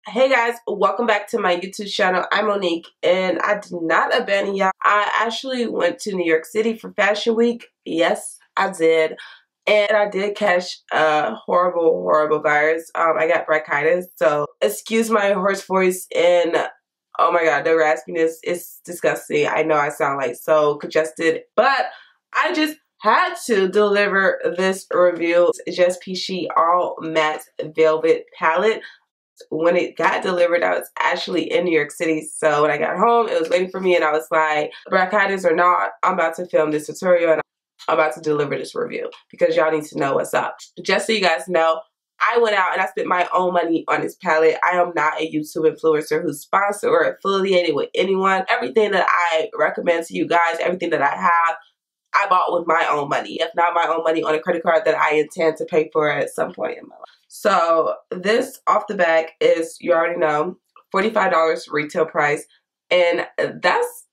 Hey guys, welcome back to my YouTube channel. I'm Monique and I did not abandon y'all. I actually went to New York City for Fashion Week. Yes, I did. And I did catch a horrible virus. I got bronchitis, so excuse my hoarse voice and oh my god, the raspiness is disgusting. I know I sound like so congested, but I just had to deliver this review. It's just Peachy all matte velvet palette. When it got delivered, I was actually in New York City. So when I got home, it was waiting for me and I was like, bronchitis or not, I'm about to film this tutorial and I'm about to deliver this review because y'all need to know what's up. Just so you guys know, I went out and I spent my own money on this palette. I am not a YouTube influencer who's sponsored or affiliated with anyone. Everything that I recommend to you guys, everything that I have, I bought with my own money. If not my own money, on a credit card that I intend to pay for at some point in my life. So this off the back is, you already know, $45 retail price. And that's,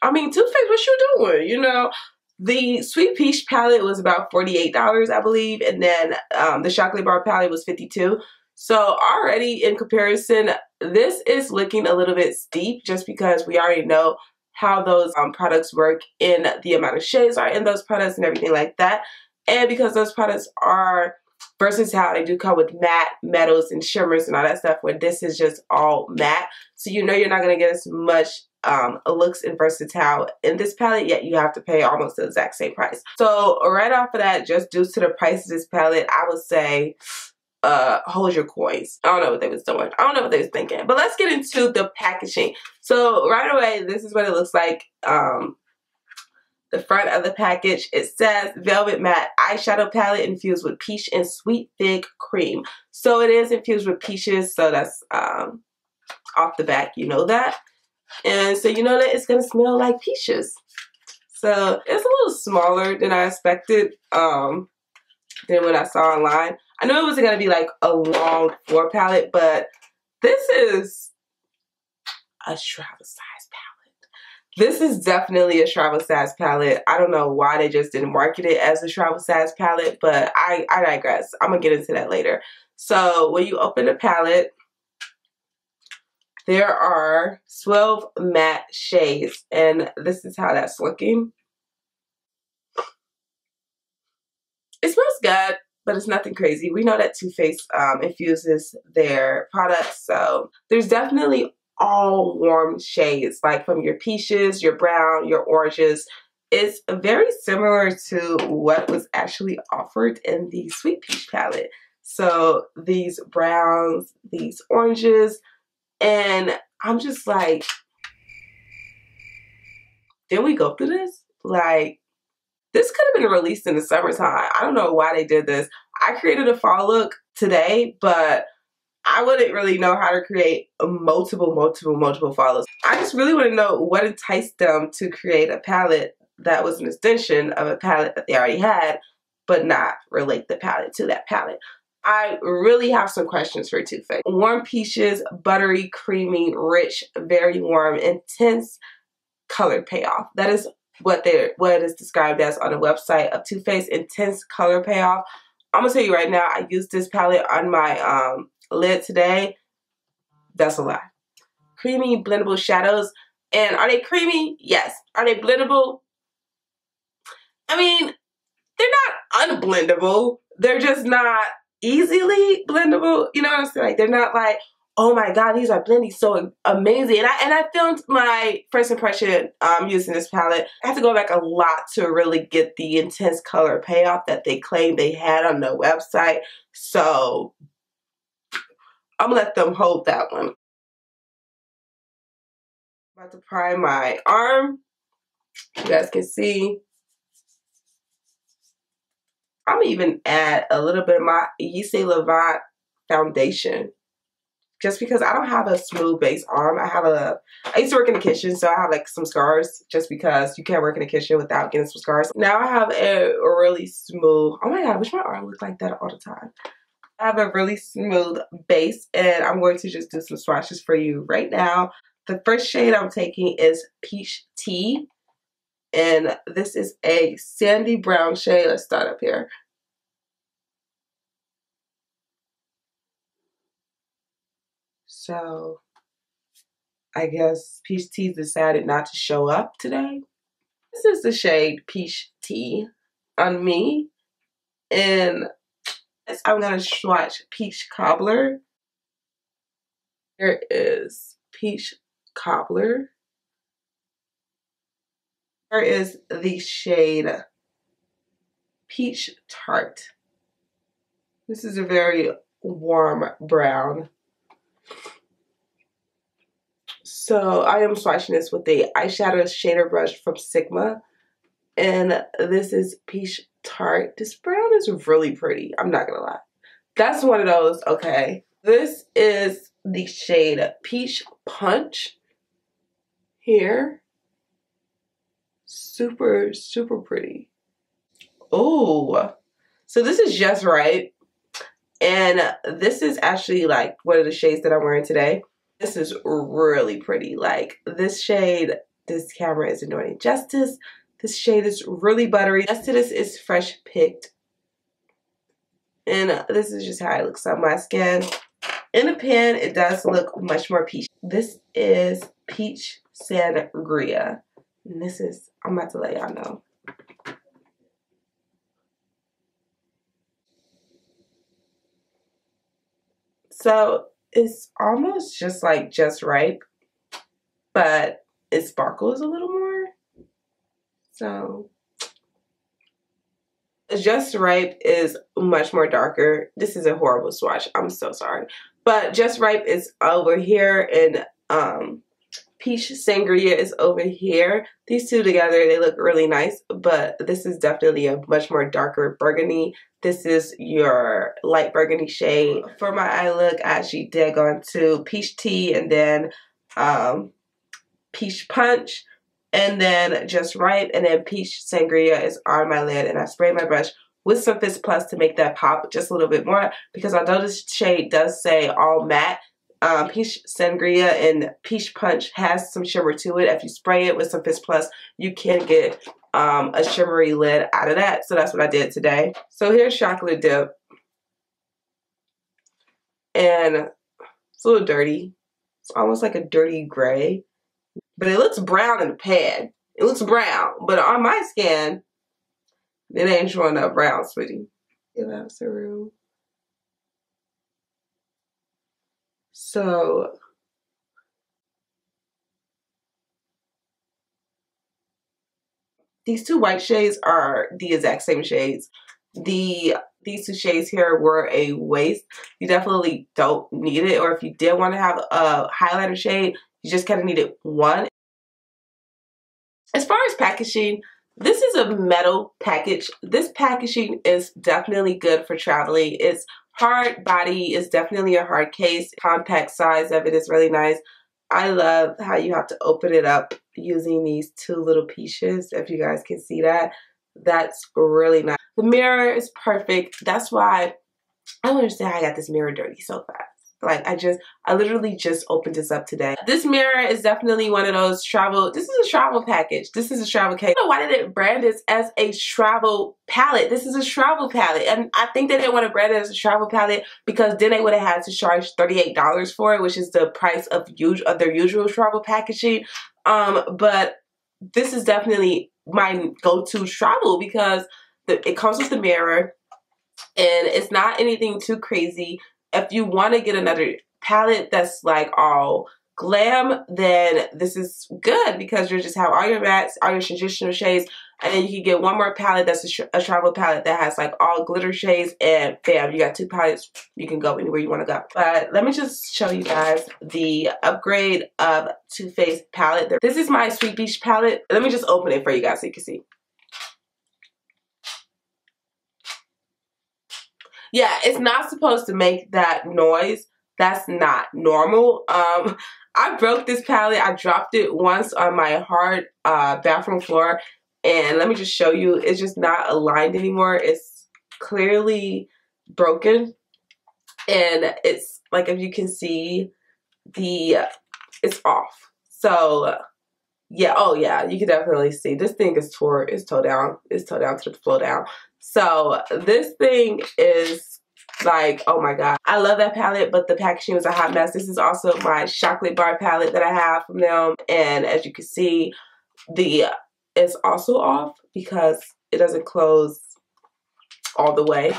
I mean, Too Faced, what you doing? You know, the Sweet Peach palette was about $48, I believe. And then the Chocolate Bar palette was $52. So already in comparison, this is looking a little bit steep just because we already know how those products work in the amount of shades are in those products and everything like that. And because those products are versatile, they do come with matte, metals, and shimmers and all that stuff, where this is just all matte. So you know you're not going to get as much looks and versatile in this palette, yet you have to pay almost the exact same price. So right off of that, just due to the price of this palette, I would say hold your coins. I don't know what they was doing. I don't know what they was thinking. But let's get into the packaging. So right away, this is what it looks like. The front of the package, it says Velvet Matte Eyeshadow Palette infused with peach and sweet fig cream. So it is infused with peaches, so that's off the back, you know that. And so you know that it's going to smell like peaches. So it's a little smaller than I expected than what I saw online. I knew it wasn't going to be like a long floor palette, but this is a travel size palette. This is definitely a travel size palette. I don't know why they just didn't market it as a travel size palette, but I digress. I'm going to get into that later. So when you open the palette, there are 12 matte shades, and this is how that's looking. It smells good, but it's nothing crazy. We know that Too Faced infuses their products, so there's definitely all warm shades, like from your peaches, your brown, your oranges. It's very similar to what was actually offered in the Sweet Peach palette. So these browns, these oranges, and I'm just like, did we go through this? Like, this could have been released in the summertime. I don't know why they did this. I created a fall look today, but I wouldn't really know how to create multiple fall looks. I just really want to know what enticed them to create a palette that was an extension of a palette that they already had, but not relate the palette to that palette. I really have some questions for Too Faced. Warm peaches, buttery, creamy, rich, very warm, intense color payoff. That is what it is described as on the website of Too Faced, intense color payoff. I'm gonna tell you right now, I used this palette on my lid today. That's a lie. Creamy blendable shadows. And are they creamy? Yes. Are they blendable? I mean, they're not unblendable. They're just not easily blendable. You know what I'm saying? Like, they're not like, oh my god, these are blending so amazing. And I filmed my first impression using this palette. I had to go back a lot to really get the intense color payoff that they claimed they had on their website. So I'm gonna let them hold that one. I'm about to prime my arm. You guys can see. I'm gonna even add a little bit of my Yves Levant foundation, just because I don't have a smooth base arm. I used to work in the kitchen, so I have like some scars, just because you can't work in the kitchen without getting some scars. Now I have a really smooth, oh my god, I wish my arm looked like that all the time. I have a really smooth base, and I'm going to just do some swatches for you right now. The first shade I'm taking is Peach Tea, and this is a sandy brown shade. Let's start up here. So I guess Peach Tea decided not to show up today. This is the shade Peach Tea on me. And I'm going to swatch Peach Cobbler. Here is Peach Cobbler. Here is the shade Peach Tart. This is a very warm brown. So I am swatching this with the eyeshadow shader brush from Sigma. And this is Peach Tart. This brown is really pretty. I'm not gonna lie. That's one of those, okay. This is the shade Peach Punch. Here. Super, super pretty. Oh, so this is Just Right. And this is actually like one of the shades that I'm wearing today. This is really pretty. Like this shade, this camera isn't doing it justice. This shade is really buttery. Next to this is Fresh Picked. And this is just how it looks on my skin. In the pan, it does look much more peachy. This is Peach Sangria. And this is, I'm about to let y'all know. So it's almost just like Just Right, but it sparkles a little more. So Just Ripe is much more darker. This is a horrible swatch. I'm so sorry. But Just Ripe is over here, and Peach Sangria is over here. These two together, they look really nice, but this is definitely a much more darker burgundy. This is your light burgundy shade. For my eye look, I actually did go into Peach Tea and then Peach Punch and then Just Right, and then Peach Sangria is on my lid, and I sprayed my brush with some Fizz Plus to make that pop just a little bit more, because although this shade does say all matte, Peach Sangria and Peach Punch has some shimmer to it. If you spray it with some Fizz Plus, you can get a shimmery lid out of that. So that's what I did today. So here's Chocolate Dip. And it's a little dirty. It's almost like a dirty gray. But it looks brown in the pan. It looks brown. But on my skin, it ain't showing up brown, sweetie. It has a room. So these two white shades are the exact same shades. These two shades here were a waste. You definitely don't need it, or if you did want to have a highlighter shade, you just kind of needed one. As far as packaging, this is a metal package. This packaging is definitely good for traveling. It's hard body, it's definitely a hard case. Compact size of it is really nice. I love how you have to open it up using these two little pieces, if you guys can see that. That's really nice. The mirror is perfect. That's why I don't understand how I got this mirror dirty so fast. Like I literally just opened this up today. This mirror is definitely one of those travel, this is a travel package. This is a travel case. I don't know why they didn't brand this as a travel palette. This is a travel palette. And I think they didn't want to brand it as a travel palette because then they would have had to charge $38 for it, which is the price of their usual travel packaging. But this is definitely my go-to travel because it comes with the mirror and it's not anything too crazy. If you want to get another palette that's like all glam, then this is good because you just have all your mattes, all your traditional shades, and then you can get one more palette that's a travel palette that has like all glitter shades, and bam, you got two palettes. You can go anywhere you want to go. But let me just show you guys the upgrade of Too Faced palette. This is my Sweet Beach palette. Let me just open it for you guys so you can see. Yeah, it's not supposed to make that noise. That's not normal. I broke this palette. I dropped it once on my hard bathroom floor. And let me just show you. It's just not aligned anymore. It's clearly broken. And it's like, if you can see, it's off. So, yeah. Oh, yeah. You can definitely see. This thing is toe down. It's toe down to the floor down. So this thing is Like, oh my god. I love that palette, but the packaging was a hot mess. This is also my chocolate bar palette that I have from them. And as you can see, it's also off because it doesn't close all the way.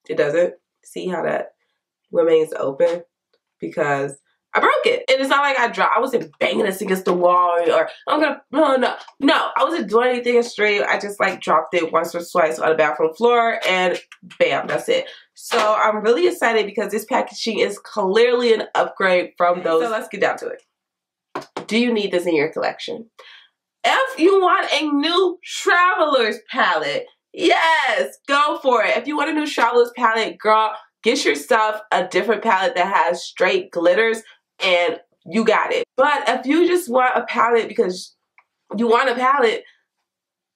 It doesn't. See how that remains open? Because I broke it. And it's not like I wasn't banging this against the wall or no. I wasn't doing anything extreme. I just like dropped it once or twice on the bathroom floor and bam, that's it. So I'm really excited because this packaging is clearly an upgrade from those. So let's get down to it. Do you need this in your collection? If you want a new Traveler's palette, yes, go for it. If you want a new Traveler's palette, girl, get yourself a different palette that has straight glitters and you got it. But if you just want a palette because you want a palette,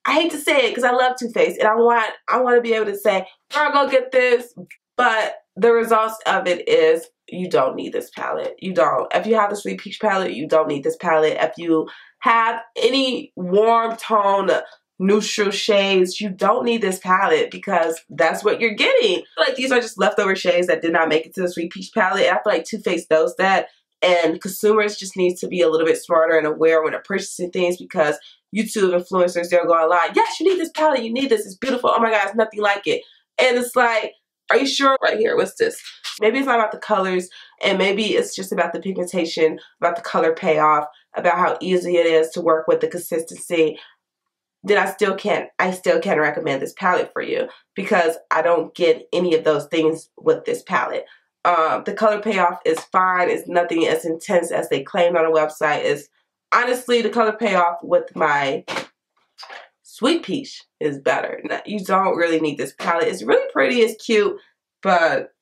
I hate to say it because I love Too Faced and I want to be able to say, girl, go get this. But the results of it is you don't need this palette. You don't. If you have the Sweet Peach palette, you don't need this palette. If you have any warm tone neutral shades, you don't need this palette because that's what you're getting. I feel like these are just leftover shades that did not make it to the Sweet Peach palette. And I feel like Too Faced knows that. And consumers just need to be a little bit smarter and aware when they're purchasing things because YouTube influencers, they're going online, yes, you need this palette, you need this, it's beautiful, oh my god, it's nothing like it. And it's like, are you sure? Right here, what's this? Maybe it's not about the colors and maybe it's just about the pigmentation, about the color payoff, about how easy it is to work with the consistency. Then I still can't recommend this palette for you because I don't get any of those things with this palette. The color payoff is fine. It's nothing as intense as they claimed on the website. It's honestly the color payoff with my Sweet Peach is better. You don't really need this palette. It's really pretty, it's cute, but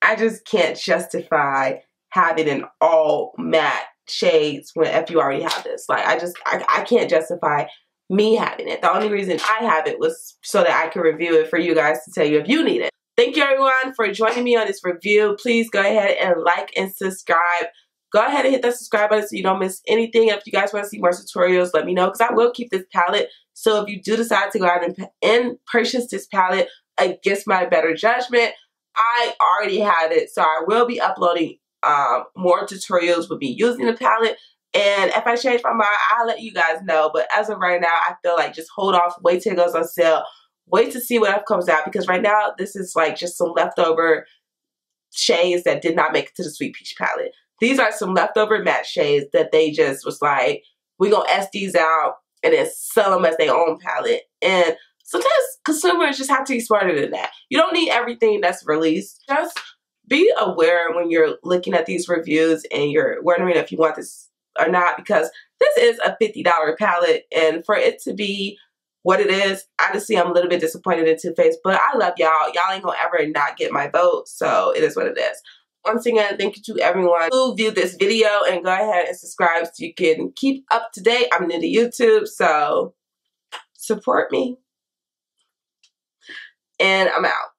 I just can't justify having an all matte shades if you already have this. Like I can't justify me having it. The only reason I have it was so that I can review it for you guys to tell you if you need it. Thank you everyone for joining me on this review. Please go ahead and like and subscribe. Go ahead and hit that subscribe button so you don't miss anything. If you guys want to see more tutorials, let me know because I will keep this palette. So if you do decide to go out and purchase this palette against my better judgment, I already have it. So I will be uploading more tutorials with me using the palette. And if I change my mind, I'll let you guys know. But as of right now, I feel like just hold off, wait till it goes on sale. Wait to see what else comes out because right now this is like just some leftover shades that did not make it to the Sweet Peach palette. These are some leftover matte shades that they just was like, we're going to S these out and then sell them as their own palette. And sometimes consumers just have to be smarter than that. You don't need everything that's released. Just be aware when you're looking at these reviews and you're wondering if you want this or not because this is a $50 palette and for it to be what it is, honestly, I'm a little bit disappointed in Too Faced, but I love y'all. Y'all ain't gonna ever not get my vote, so it is what it is. Once again, thank you to everyone who viewed this video and go ahead and subscribe so you can keep up to date. I'm new to YouTube, so support me. And I'm out.